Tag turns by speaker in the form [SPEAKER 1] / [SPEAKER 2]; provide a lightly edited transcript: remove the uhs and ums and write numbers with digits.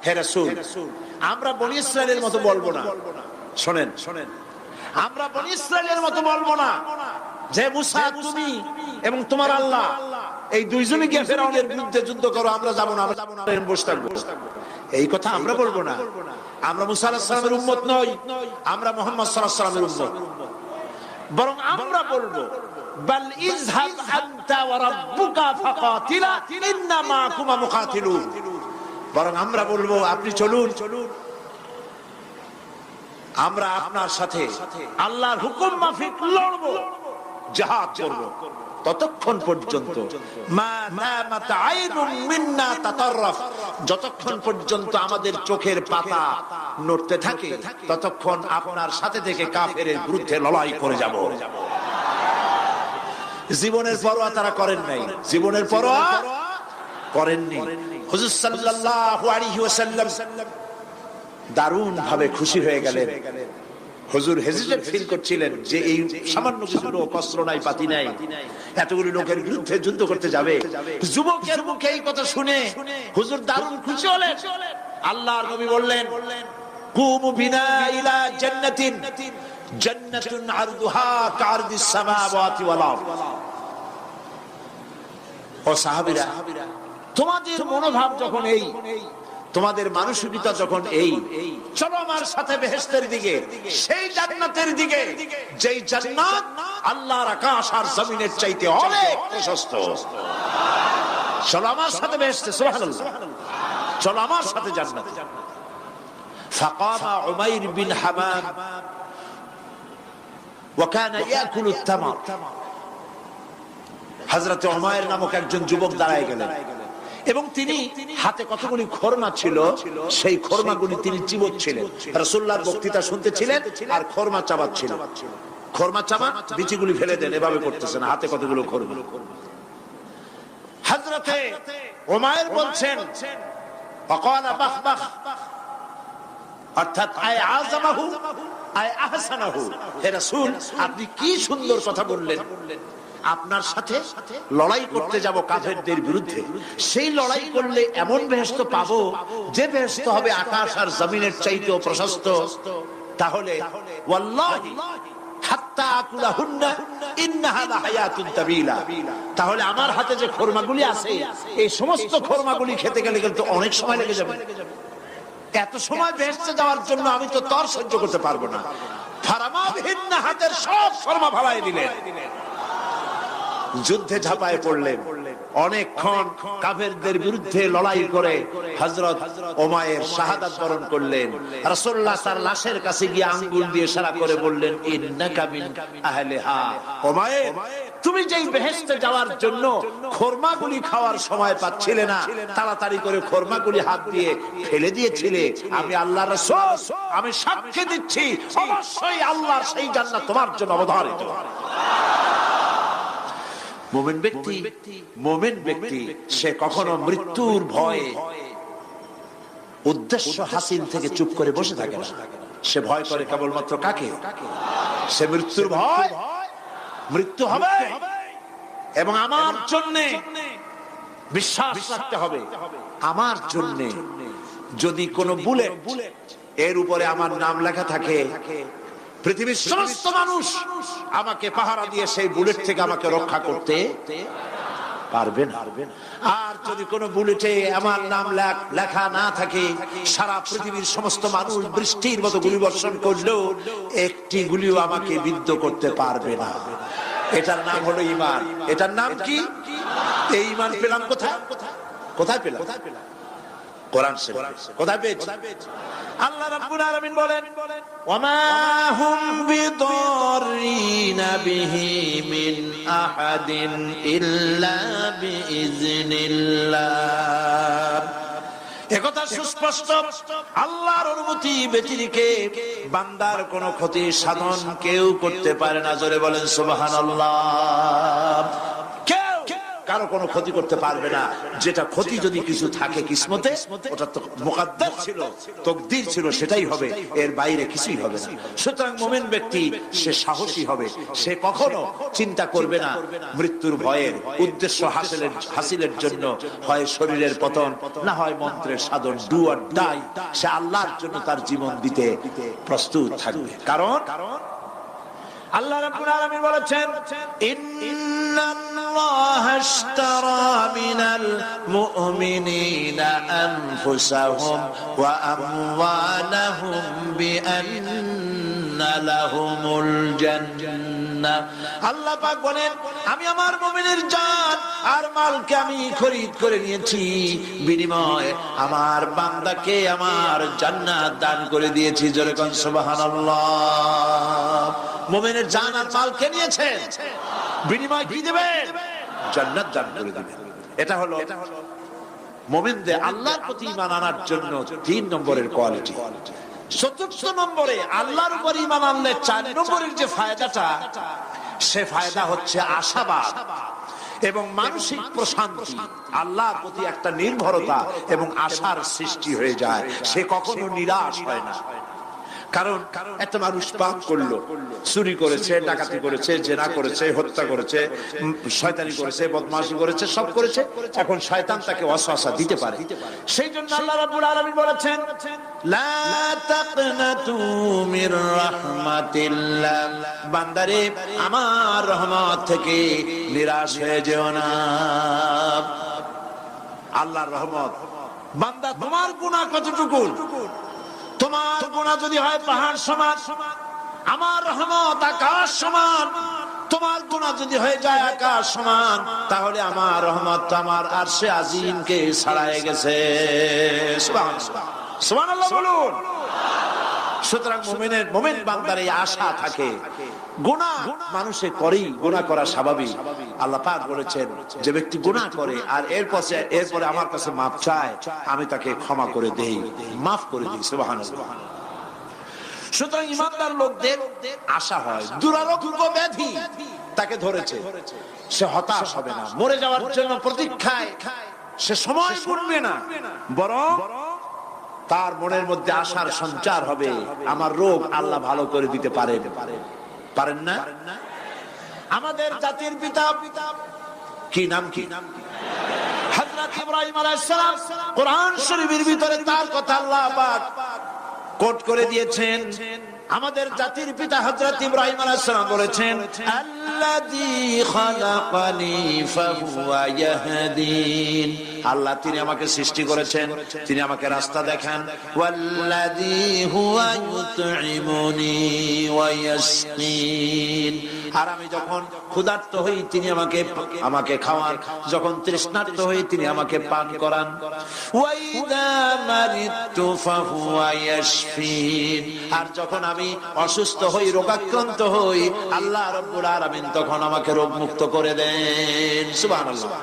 [SPEAKER 1] হে রাসূল, আমরা বনি ইসরায়েলের মতো বলবো না। শোনেন, আমরা বনি ইসরায়েলের মতো বলবো না যে মুসা তুমি এবং তোমার আল্লাহ এই দুইজনে গিয়ে ফেরাউনের বিরুদ্ধে যুদ্ধ করো, আমরা যাবো না, বসে থাকবো। এই কথা আমরা বলবো না। আমরা মুসা আলাইহিস সালামের উম্মত নই, আমরা মুহাম্মদ সাল্লাল্লাহু আলাইহি ওয়াসাল্লামের উম্মত। বরং আমরা বলবো বাল ইযহাব আনতা ওয়া রাব্বুকা ফাকাতিলা ইন্না মাকুমা মুকাতিলুন। বরং আমরা বলবো আপনি চলুন, আমরা আপনার সাথে আল্লাহর হুকুম মাফিক লড়বো, জিহাদ করব। ততক্ষণ পর্যন্ত মা নামাত আইনুম মিন্না তাতাররাফ, যতক্ষণ পর্যন্ত আমাদের চোখের পাতা নড়তে থাকে ততক্ষণ আপনার সাথে থেকে কাফেরের বিরুদ্ধে লড়াই করে যাব। জীবনের পরোয়া তারা করেন নাই, জীবনের পরোয়া করেননি। হুজুর সাল্লাল্লাহু আলাইহি ওয়াসাল্লাম দারুণ ভাবে খুশি হয়ে গেলেন। হুজুর হেজিটেট ফিল করছিলেন যে এই সামান্য কিছু লোক, অস্ত্র নাই, পাতি নাই, এতগুলো লোকের বিরুদ্ধে যুদ্ধ করতে যাবে। যুবকের মুখে এই কথা শুনে হুজুর দারুণ খুশি হলেন। আল্লাহর নবী বললেন কুমু বিনা ইলা জান্নাতিন জান্নাতুন আরদুহা কারদিস সামাওয়াতি ওয়াল আরদ। ও সাহাবীরা, তোমাদের মনোভাব যখন এই, তোমাদের মানসিকতা যখন এই, চলো আমার সাথে বেহেশতের দিকে, সেই জান্নাতের দিকে যেই জান্নাত আল্লাহর আকাশ আর জমিনের চাইতে অনেক প্রশস্ত। চলো আমার সাথে বেহেশতে, সুবহানাল্লাহ, চলো আমার সাথে জান্নাতে। ফাকামা উমাইর বিন হামাম ওয়া কানা ইয়াকুলু তামার। হযরত উমাইর নামক একজন যুবক দাঁড়ায় গেলেন এবং তিনি হাতে কতগুলি খরমা ছিল, সেই খরমাগুলি তিনি চিবোচ্ছিলেন। রাসূলুল্লাহর বক্তৃতা শুনতেছিলেন আর খরমা চাবাচ্ছিলেন। খরমা চাবান, বিচিগুলি ফেলে দেন, এভাবে করতেছেন, হাতে কতগুলো খরমা। হযরতে উমাইর বলছেন ফাকালা বাহ বাহ, অর্থাৎ আয় আযমাহু আয় আহসানাহু। হে রাসূল, আপনি কি সুন্দর কথা বললেন। আপনার সাথে লড়াই করতে যাব কাফেরদের বিরুদ্ধে, সেই লড়াই করলে এমন বেহেশত পাবো যে বেহেশত হবে আকাশ আর জমিনের চাইতেও প্রশস্ত। তাহলে ওয়াল্লাহি হাত্তা আকুলাহুন্না ইন্নাহা লাহায়াতুন তাবিলা, তাহলে আমার হাতে যে খরমাগুলি আছে এই সমস্ত খরমাগুলি খেতে গেলে কিন্তু অনেক সময় লেগে যাবে। এত সময় বেহেশতে যাওয়ার জন্য আমি তো তর সহ্য করতে পারবো না। ফারামা বিহিন্না, হাতের সব খরমা ফালাই দিলেন, যুদ্ধে ঝাঁপায় পড়লেন। অনেকক্ষণ কাফেরদের বিরুদ্ধে লড়াই করে হযরত উমাইর শাহাদাত বরণ করলেন। রাসূলুল্লাহ তার লাশের কাছে গিয়ে আঙ্গুল দিয়ে ইশারা করে বললেন ইন্নাকা মিন আহলিহা। উমাইর, তুমি যেই বেহেশতে যাওয়ার জন্য খরমাগুলি খাওয়ার সময় পাচ্ছিলে না, তাড়াতাড়ি করে খরমাগুলি হাত দিয়ে ফেলে দিয়েছিলে, আমি আল্লাহর রাসূল, আমি সাক্ষী দিচ্ছি অবশ্যই আল্লাহর সেই জান্নাত তোমার জন্য অবধারিত। মুমিন ব্যক্তি সে কখনো মৃত্যুর ভয়ে উদ্দেশ্য হাসিল থেকে চুপ করে বসে থাকে না। সে ভয় করে কেবলমাত্র কাকে? সে মৃত্যুর ভয়। মৃত্যু হবে এবং আমার জন্য বিশ্বাস রাখতে হবে, আমার জন্য যদি কোনো বুলেট এর উপরে আমার নাম লেখা থাকে, পৃথিবীর সমস্ত মানুষ আমাকে পাহারা দিয়ে সেই বুলেট থেকে আমাকে রক্ষা করতে পারবে না। আর যদি কোনো বুলেটে আমার নাম লেখা না থাকে, সারা পৃথিবীর সমস্ত মানুষ বৃষ্টির মতো গুলি বর্ষণ করলেও একটি গুলিও আমাকে বিদ্ধ করতে পারবে না। এটার নাম হলো ঈমান। এটার নাম কি? এই ঈমান পেলাম কোথায়? কোথায় পেলাম? কোরআন শরীফ। কোথায় পেয়েছি? আল্লাহ রাব্বুল আলামিন বলেন ওয়ামা হুম বিদাররিনা বিহি মিন আহাদিন ইল্লা বিইজনিল্লাহ। একথা সুস্পষ্ট, আল্লাহর অনুমতি ব্যতিরেকে বান্দার কোনো ক্ষতি সাধন কেউ করতে পারে না। জোরে বলেন সুবহানাল্লাহ। কারো কোনো ক্ষতি করতে পারবে না। যেটা ক্ষতি যদি কিছু থাকে কিসমতে, ওটা তো মুকদ্দার ছিল, তকদির ছিল, সেটাই হবে, এর বাইরে কিছুই হবে না। সুতরাং মুমিন ব্যক্তি সে সাহসী হবে, সে কখনো চিন্তা করবে না মৃত্যুর ভয়ের উদ্দেশ্য হাসিলের জন্য হয় শরীরের পতন, না হয় মন্ত্রের সাধন, ডু অর ডাই, সে আল্লাহর জন্য তার জীবন দিতে প্রস্তুত থাকবে। কারণ আল্লাহ রাব্বুল আলামিন বলেছেন, ইন্নাল্লাহা আশতারা মিনাল মুমিনিনা আনফুসাহুম ওয়া আমওয়ালাহুম বিআন্না লাহুমুল জান্নাহ। আল্লাহ পাক বলেন, আমি আমার মুমিনের জান আর মালকে আমি খরিদ করে নিয়েছি, বিনিময়ে আমার বান্দাকে আমার জান্নাত দান করে দিয়েছি। জোরে কোন সুবহানাল্লাহ। মুমিনের জান আর মালকে নিয়েছেন, বিনিময় কি দিবেন? জান্নাত দান করে দিবেন। এটা হলো মুমিনদের আল্লাহর প্রতি ঈমান আনার জন্য 3 নম্বরের কোয়ালিটি। ৪র্থ নম্বরে আল্লাহর উপর ঈমান আনলে 4 নম্বরের যে ফায়দাটা, সে ফায়দা হচ্ছে আশাবাদ এবং মানসিক প্রশান্তি। আল্লাহর প্রতি একটা নির্ভরতা এবং আশার সৃষ্টি হয়ে যায়, সে কখনো নিরাশ হয় না। কারণ একটা মানুষ পাপ করলো, চুরি করেছে, ডাকাতি করেছে, জেনা করেছে, হত্যা করেছে, শয়তানি করেছে, বদমাশি করেছে, সব করেছে, এখন শয়তান তাকে ওয়াসওয়াসা দিতে পারে। সেই জন্য আল্লাহ রাব্বুল আলামিন বলেছেন, লা তাকনাতু মির রাহমাতিল্লাহ, বান্দারে আমার রহমত থেকে নিরাশ হয়ে যেও না। আল্লাহর রহমত, বান্দা তোমার গুনাহ কতটুকু? তোমার গুনাহ যদি হয় পাহাড় সমান, আমার রহমত আকাশ সমান। তোমার গুনাহ যদি হয়ে যায় আকাশ সমান, তাহলে আমার রহমত তো আমার আরশে আজিমকে ছাড়ায় গেছে। সুবহানাল্লাহ, সুবহানাল্লাহ বলুন। সুতরাং মুমিন বান্দার এই আশা থাকে। গুনাহ মানুষে করেই, গুনাহ করা স্বাভাবিক। আল্লাহ পাক বলেছেন, যে ব্যক্তি গুনাহ করে আর এরপরে আমার কাছে মাফ চায়, আমি তাকে ক্ষমা করে দেই, মাফ করে দিই। সুবহানাল্লাহ। সুতরাং ইমানদার লোকদের আশা হয়, দুরারোগ্য ব্যাধি তাকে ধরেছে, সে হতাশ হবে না, মরে যাওয়ার জন্য প্রতীক্ষায় সে সময় গুনবে না, বরং তার মনের মধ্যে আশার সঞ্চার হবে, আমার রোগ আল্লাহ ভালো করে দিতে পারেন না? আমাদের জাতির পিতা কি নাম, কি হযরত ইব্রাহিম আলাইহিস সালাম, কোরআন শরীফের ভিতরে তার কথা আল্লাহ পাক কোট করে দিয়েছেন। আমাদের জাতির পিতা হযরত ইব্রাহিম আলাইহিস সালাম বলেছেন, আল্লাযী খালাকানি ফাহুয়া ইয়াহদিন। আল্লাহ তিনি আমাকে সৃষ্টি করেছেন, তিনি আমাকে রাস্তা দেখান। ওয়াল্লাযী হুয়া ইউতঈমুনি ওয়া ইয়াসকিন। আর আমি যখন ক্ষুধার্ত হই তিনি আমাকে খাওয়ান, যখন তৃষ্ণার্ত হই তিনি আমাকে পান করান। ওয়া ইযা মারিতু ফাহুয়া ইয়াশফিন। আর যখন আমি অসুস্থ হই, রোগাক্রান্ত হই, আল্লাহ রাব্বুল আলামিন তখন আমাকে রোগ মুক্ত করে দেন। সুবহানাল্লাহ।